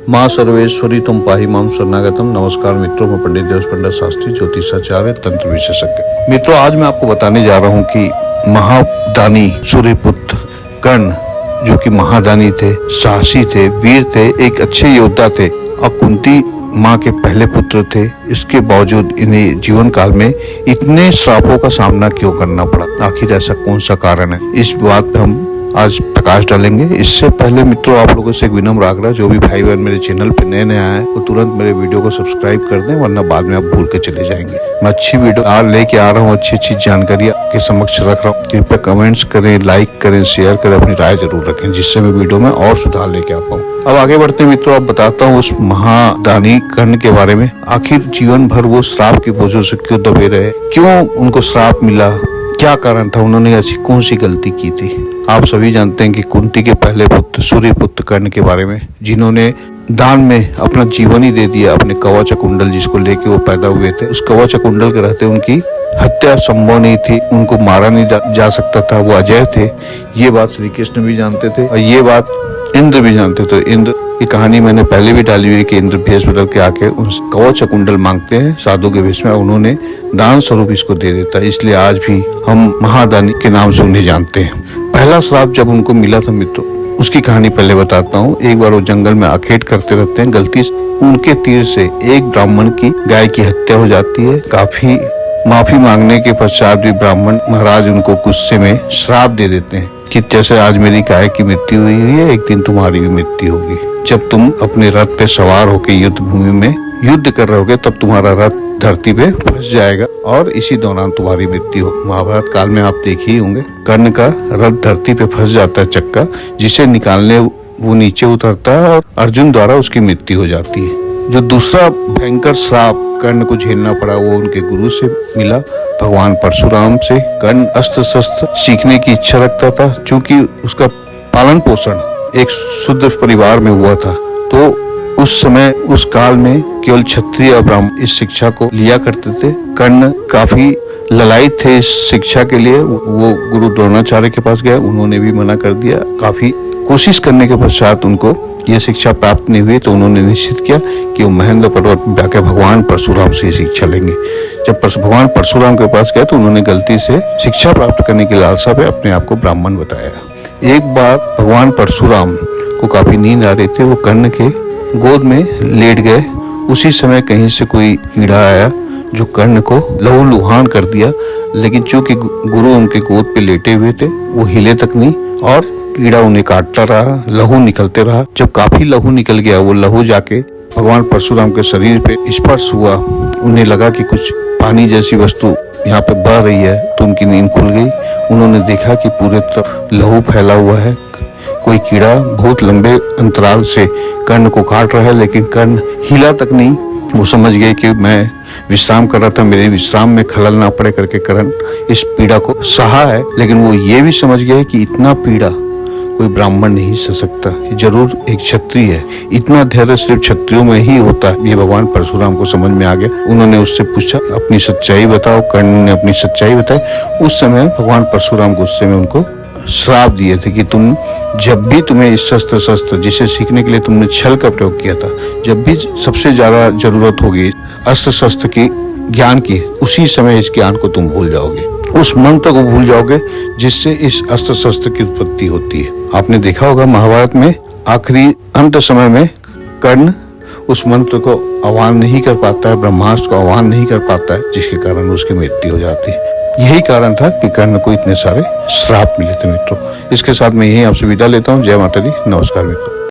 माँ सर्वेश्वरी तुम पाही माम शरणागतम। नमस्कार मित्रों, मैं पंडित देव पंडित शास्त्री, ज्योतिषाचार्य, तंत्र विशेषज्ञ। मित्रों, आज मैं आपको बताने जा रहा हूँ कि महादानी सूर्यपुत्र कर्ण, जो कि महादानी थे, साहसी थे, वीर थे, एक अच्छे योद्धा थे और कुंती माँ के पहले पुत्र थे। इसके बावजूद इन्हें जीवन काल में इतने श्रापों का सामना क्यों करना पड़ा? आखिर ऐसा कौन सा कारण है? इस बात पे हम आज प्रकाश डालेंगे। इससे पहले मित्रों, आप लोगों से एक विनम्र आग्रह, जो भी भाई बहन मेरे चैनल पे नए नए आए वो तुरंत मेरे वीडियो को सब्सक्राइब कर दें, वरना बाद में आप भूल के चले जाएंगे। मैं अच्छी वीडियो लेके आ रहा हूँ, अच्छी जानकारी आपके समक्ष रख रहा हूँ। कृपया कमेंट्स करें, लाइक करें, शेयर करें, अपनी राय जरूर रखें, जिससे मैं वीडियो में और सुधार लेके आ पाऊँ। अब आगे बढ़ते मित्रों, अब बताता हूँ उस महादानी कर्ण के बारे में। आखिर जीवन भर वो श्राप की बोझों से क्यों दबे रहे, क्यों उनको श्राप मिला, क्या कारण था, उन्होंने ऐसी कौन सी गलती की थी? आप सभी जानते हैं कि कुंती के पहले पुत्र सूर्यपुत्र कर्ण के बारे में, जिन्होंने दान में अपना जीवन ही दे दिया अपने कवच कुंडल, जिसको लेके वो पैदा हुए थे। उस कवच कुंडल के रहते उनकी हत्या संभव नहीं थी, उनको मारा नहीं जा सकता था, वो अजय थे। ये बात श्री कृष्ण भी जानते थे और ये बात इंद्र भी जानते थे। इंद्र की कहानी मैंने पहले भी डाली हुई है कि इंद्र भेष बदल के आके उन कवच कुंडल मांगते हैं साधु के भेष में, उन्होंने दान स्वरूप इसको दे देता है। इसलिए आज भी हम महादानी के नाम से उन्हें जानते हैं। पहला श्राप जब उनको मिला था मित्रों, उसकी कहानी पहले बताता हूँ। एक बार वो जंगल में आखेट करते रहते हैं, गलती से उनके तीर से एक ब्राह्मण की गाय की हत्या हो जाती है। काफी माफी मांगने के पश्चात भी ब्राह्मण महाराज उनको गुस्से में श्राप दे देते हैं कि जैसे आज मेरी गाय की मृत्यु हुई है, एक दिन तुम्हारी भी मृत्यु होगी। जब तुम अपने रथ पे सवार होकर युद्ध भूमि में युद्ध कर रहे होगे, तब तुम्हारा रथ धरती पे फंस जाएगा और इसी दौरान तुम्हारी मृत्यु हो। महाभारत काल में आप देखे ही होंगे, कर्ण का रथ धरती पे फंस जाता है चक्का, जिसे निकालने वो नीचे उतरता है और अर्जुन द्वारा उसकी मृत्यु हो जाती है। जो दूसरा भयंकर श्राप कर्ण को झेलना पड़ा, वो उनके गुरु से मिला, भगवान परशुराम से। कर्ण अस्त्र शस्त्र सीखने की इच्छा रखता था, चूंकि उसका पालन पोषण एक शुद्ध परिवार में हुआ था, तो उस समय उस काल में केवल क्षत्रिय और ब्राह्मण इस शिक्षा को लिया करते थे। कर्ण काफी ललायित थे इस शिक्षा के लिए। वो गुरु द्रोणाचार्य के पास गए, उन्होंने भी मना कर दिया। काफी कोशिश करने के पश्चात उनको यह शिक्षा प्राप्त नहीं हुई, तो उन्होंने निश्चित किया कि वो महेंद्र पर्वत जाकर भगवान परशुराम से शिक्षा लेंगे। जब भगवान परशुराम के पास गए तो उन्होंने गलती से शिक्षा प्राप्त करने की लालसा पे अपने आप को ब्राह्मण बताया। एक बार भगवान परशुराम को काफी नींद आ रही थी, वो कर्ण के गोद में लेट गए। उसी समय कहीं से कोई कीड़ा आया जो कर्ण को लहूलुहान कर दिया, लेकिन चूंकि गुरु उनके गोद पे लेटे हुए थे, वो हिले तक नहीं और कीड़ा उन्हें काटता रहा, लहू निकलते रहा। जब काफी लहू निकल गया, वो लहू जाके भगवान परशुराम के शरीर पे स्पर्श हुआ। उन्हें लगा कि कुछ पानी जैसी वस्तु यहाँ पे बह रही है, तो उनकी नींद खुल गई। उन्होंने देखा कि पूरे तरफ लहू फैला हुआ है, कोई कीड़ा बहुत लंबे अंतराल से कर्ण को काट रहा है, लेकिन कर्ण हिला तक नहीं। वो समझ गए कि मैं विश्राम कर रहा था, मेरे विश्राम में खलल ना पड़े करके कर्ण इस पीड़ा को सहा है। लेकिन वो ये भी समझ गए कि इतना पीड़ा कोई ब्राह्मण नहीं सह सकता, जरूर एक क्षत्रिय है। इतना धैर्य सिर्फ क्षत्रियों में ही होता है। ये भगवान परशुराम को समझ में आ गया। उन्होंने उससे पूछा, अपनी सच्चाई बताओ। कर्ण ने अपनी सच्चाई बताई। उस समय भगवान परशुराम गुस्से में उनको श्राप दिए थे कि तुम जब भी तुम्हें इस शस्त्र जिसे सीखने के लिए तुमने छल का प्रयोग किया था, जब भी सबसे ज्यादा जरूरत होगी अस्त्र शस्त्र की ज्ञान की, उसी समय इस ज्ञान को तुम भूल जाओगे, उस मंत्र को भूल जाओगे जिससे इस अस्त्र शस्त्र की उत्पत्ति होती है। आपने देखा होगा महाभारत में आखिरी अंत समय में कर्ण उस मंत्र को आह्वान नहीं कर पाता है, ब्रह्मास्त्र को आह्वान नहीं कर पाता है, जिसके कारण उसकी मृत्यु हो जाती है। यही कारण था कि कर्ण को इतने सारे श्राप मिले थे मित्रों। इसके साथ मैं यही आपसे विदा लेता हूँ। जय माता दी, नमस्कार मित्रों।